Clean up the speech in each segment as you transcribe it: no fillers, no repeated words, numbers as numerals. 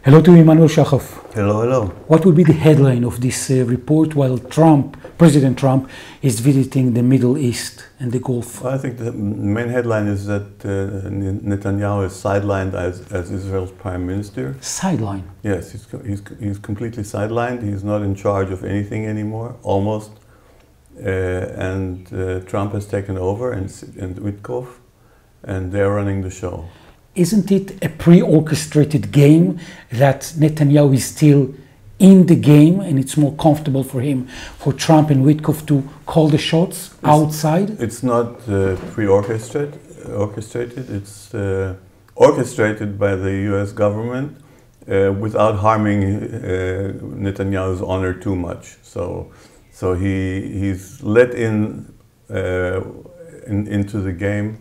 Hello to Emanuel Shahaf. Hello, hello. What will be the headline of this report while President Trump is visiting the Middle East and the Gulf? Well, I think the main headline is that Netanyahu is sidelined as Israel's prime minister. Sideline? Yes, he's completely sidelined. He's not in charge of anything anymore, almost. And Trump has taken over and Witkoff, and they're running the show. Isn't it a pre-orchestrated game that Netanyahu is still in the game and it's more comfortable for him, for Trump and Witkoff to call the shots outside? It's not pre-orchestrated. It's orchestrated by the US government without harming Netanyahu's honor too much. So he's let into the game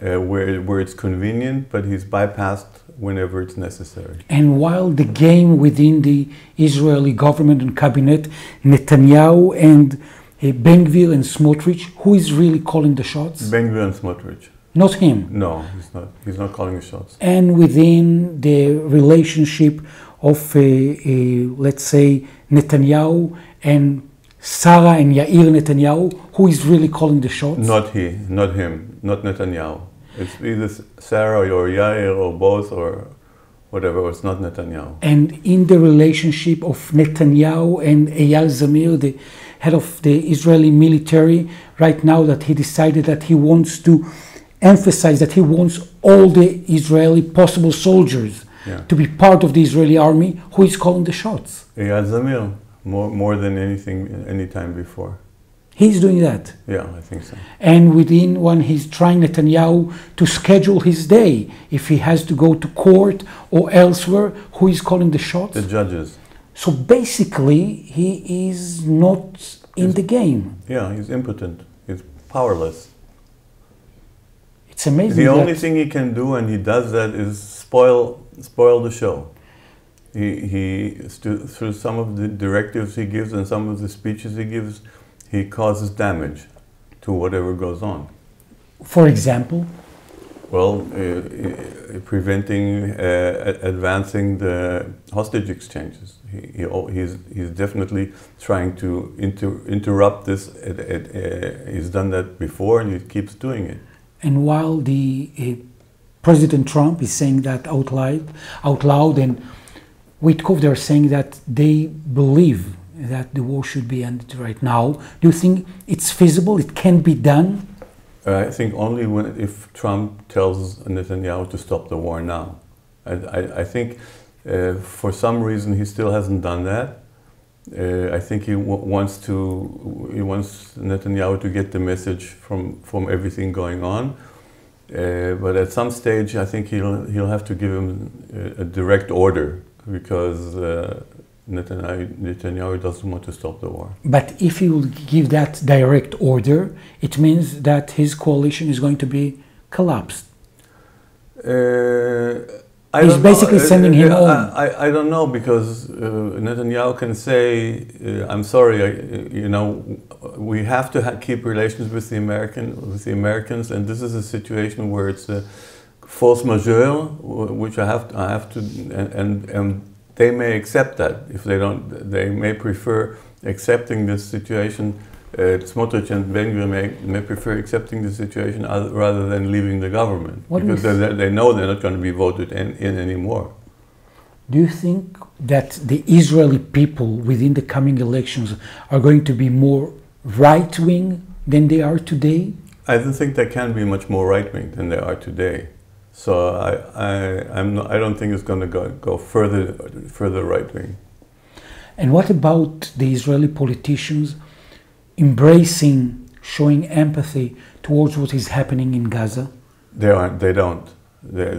where it's convenient, but he's bypassed whenever it's necessary. And while the game within the Israeli government and cabinet, Netanyahu and Ben-Gvir and Smotrich, who is really calling the shots? Ben-Gvir and Smotrich. Not him? No, he's not. He's not calling the shots. And within the relationship of, let's say, Netanyahu and Sara and Yair Netanyahu, who is really calling the shots? Not he, not him, not Netanyahu. It's either Sara or Yair or both or whatever, it's not Netanyahu. And in the relationship of Netanyahu and Eyal Zamir, the head of the Israeli military, right now that he decided that he wants to emphasize that he wants all the Israeli possible soldiers to be part of the Israeli army, who is calling the shots? Eyal Zamir. More than anything, any time before. He's doing that? Yeah, I think so. And within when he's trying Netanyahu to schedule his day, if he has to go to court or elsewhere, who is calling the shots? The judges. So basically, he is not in the game. Yeah, he's impotent. He's powerless. It's amazing. The only thing he can do, and he does that, is spoil the show. He through some of the directives he gives and some of the speeches he gives, he causes damage to whatever goes on. For example? Well, preventing advancing the hostage exchanges. He's definitely trying to interrupt this. He's done that before and he keeps doing it. And while the President Trump is saying that out loud and Witkoff, they're saying that they believe that the war should be ended right now. Do you think it's feasible? It can be done? I think only if Trump tells Netanyahu to stop the war now. I think for some reason he still hasn't done that. I think he wants Netanyahu to get the message from everything going on. But at some stage, I think he'll have to give him a direct order, because Netanyahu doesn't want to stop the war. But if he will give that direct order, it means that his coalition is going to be collapsed. He's basically sending him home. I don't know, because Netanyahu can say, I'm sorry, we have to keep relations with the Americans, and this is a situation where it's a force majeure, which I have to, and they may accept that. If they don't, they may prefer accepting this situation. Smotrich and Ben-Gvir may prefer accepting the situation rather than leaving the government, because they know they're not going to be voted in anymore. Do you think that the Israeli people within the coming elections are going to be more right-wing than they are today? I don't think they can be much more right-wing than they are today. So I don't think it's going to go further right-wing. And what about the Israeli politicians embracing, showing empathy towards what is happening in Gaza? They don't. They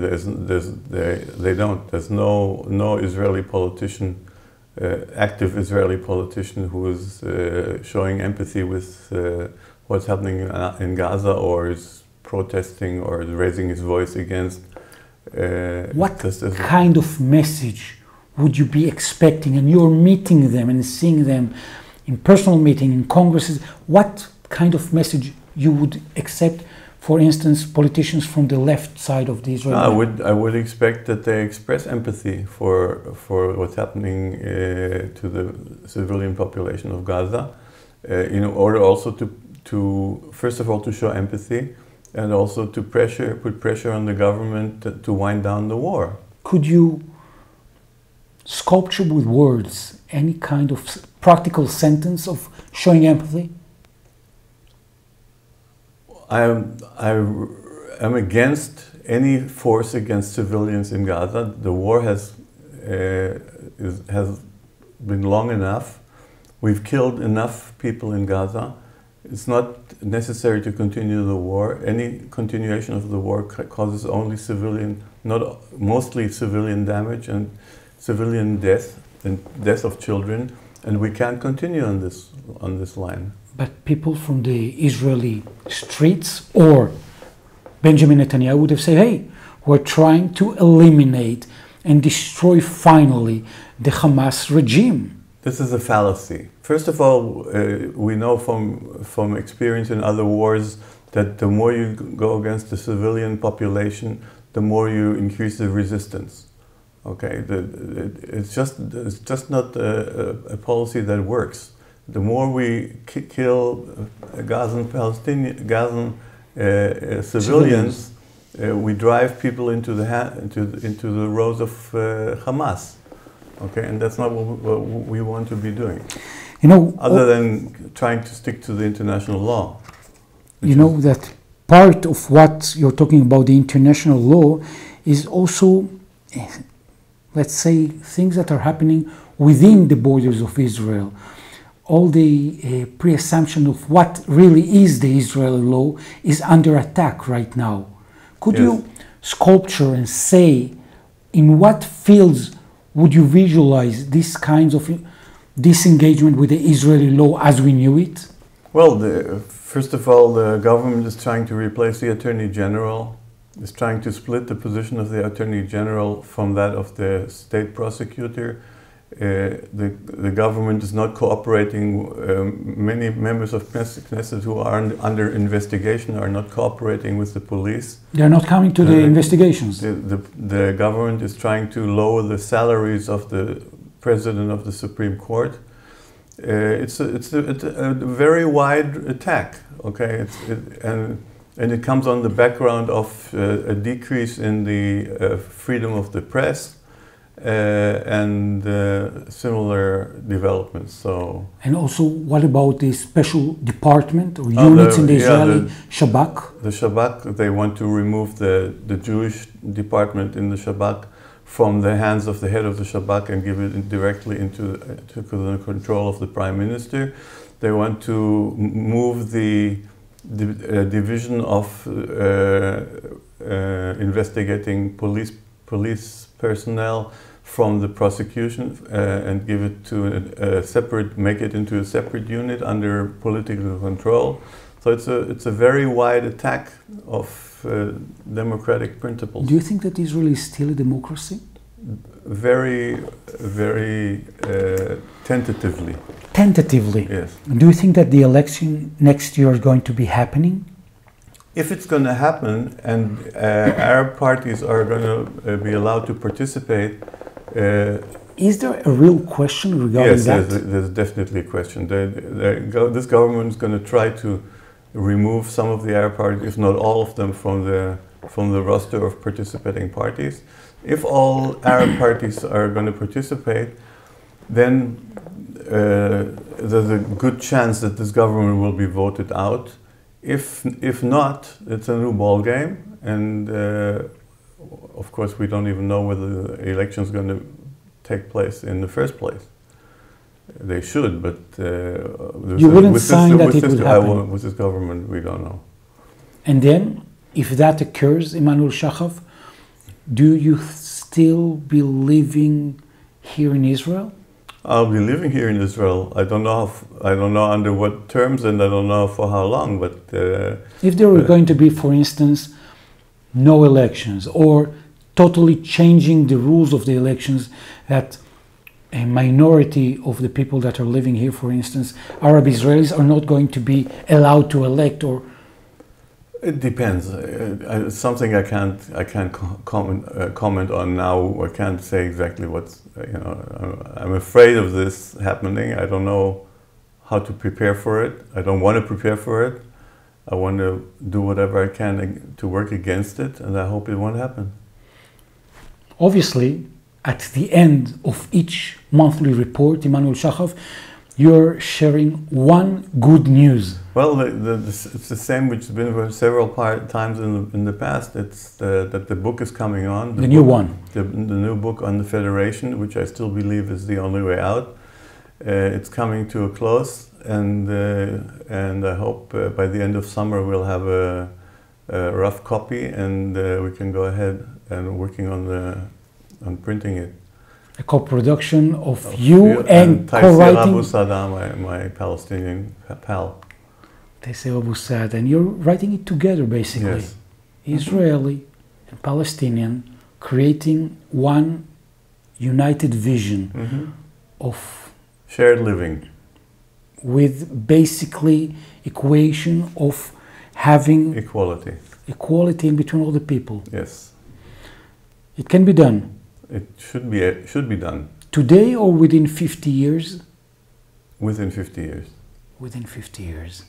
don't. There's no Israeli politician, active Israeli politician, who is showing empathy with what's happening in Gaza, or is protesting or raising his voice against. What kind of message would you be expecting? And you're meeting them and seeing them in personal meeting, in congresses. What kind of message you would accept for instance, politicians from the left side of the Israeli? I would expect that they express empathy for what's happening to the civilian population of Gaza, in order also to first of all to show empathy, and also to put pressure on the government to wind down the war. Could you sculpture with words any kind of practical sentence of showing empathy? I am against any force against civilians in Gaza. The war has been long enough. We've killed enough people in Gaza. It's not necessary to continue the war. Any continuation of the war causes only mostly civilian damage and civilian death and death of children, and we can't continue on this line. But people from the Israeli streets or Benjamin Netanyahu would have said, hey, we're trying to eliminate and destroy finally the Hamas regime. This is a fallacy. First of all, we know from experience in other wars that the more you go against the civilian population, the more you increase the resistance. Okay, it's just not a policy that works. The more we kill Gazan civilians, we drive people into the rows of Hamas. Okay, and that's not what we want to be doing. You know, other than trying to stick to the international law. You know that part of what you're talking about, the international law, is also, let's say, things that are happening within the borders of Israel. All the pre-assumption of what really is the Israeli law is under attack right now. Could you sculpture and say in what fields would you visualize these kinds of disengagement with the Israeli law as we knew it? Well, first of all, the government is trying to replace the Attorney General, is trying to split the position of the Attorney General from that of the state prosecutor. The government is not cooperating. Many members of Knesset who are under investigation are not cooperating with the police. They are not coming to the investigations. The government is trying to lower the salaries of the president of the Supreme Court. It's a very wide attack. Okay, and it comes on the background of a decrease in the freedom of the press. And similar developments. So. And also, what about the special department or units in the Israeli Shabak? The Shabak, they want to remove the Jewish department in the Shabak from the hands of the head of the Shabak and give it directly into the control of the Prime Minister. They want to move the division of investigating police personnel from the prosecution and give it to make it into a separate unit under political control. So it's a very wide attack of democratic principles. Do you think that Israel is still a democracy? Very, very tentatively. Tentatively? Yes. Do you think that the election next year is going to be happening? If it's going to happen and Arab parties are going to be allowed to participate. Is there a real question regarding that? Yes, there's definitely a question. This government is going to try to remove some of the Arab parties, if not all of them, from the roster of participating parties. If all Arab parties are going to participate, then there's a good chance that this government will be voted out. If not, it's a new ball game, and of course we don't even know whether the election is going to take place in the first place. They should, but you wouldn't sign that it would happen. With this government, we don't know. And then, if that occurs, Emanuel Shahaf, do you still be living here in Israel? I'll be living here in Israel. I don't know under what terms, and I don't know for how long. But if there were going to be, for instance, no elections, or totally changing the rules of the elections, that a minority of the people that are living here, for instance, Arab Israelis, are not going to be allowed to elect, or It depends. It's something I can't comment on now. I can't say exactly what's, I'm afraid of this happening. I don't know how to prepare for it. I don't want to prepare for it. I want to do whatever I can to work against it, and I hope it won't happen. Obviously, at the end of each monthly report, Emanuel Shahaf, you're sharing one good news. Well, it's the same which has been for several times in the past. It's that the book is coming on. The new one. The new book on the Federation, which I still believe is the only way out. It's coming to a close, and I hope by the end of summer we'll have a rough copy, and we can go ahead and working on printing it. A co-production of you and co-writing. Abu Sada, my Palestinian pal. Taysir Abu Sada, and you're writing it together, basically. Yes. Israeli and Palestinian, creating one united vision of shared living, with basically equation of having equality in between all the people. Yes. It can be done. It should be done. Today or within 50 years? Within 50 years. Within 50 years.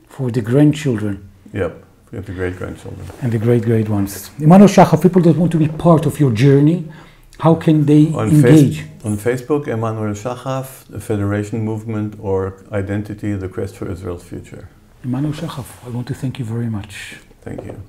For the grandchildren. Yep, for the great-grandchildren. And the great ones. Emanuel Shahaf, people that want to be part of your journey, how can they engage? On Facebook, Emanuel Shahaf, the Federation Movement, or Identity, the Quest for Israel's Future. Emanuel Shahaf, I want to thank you very much. Thank you.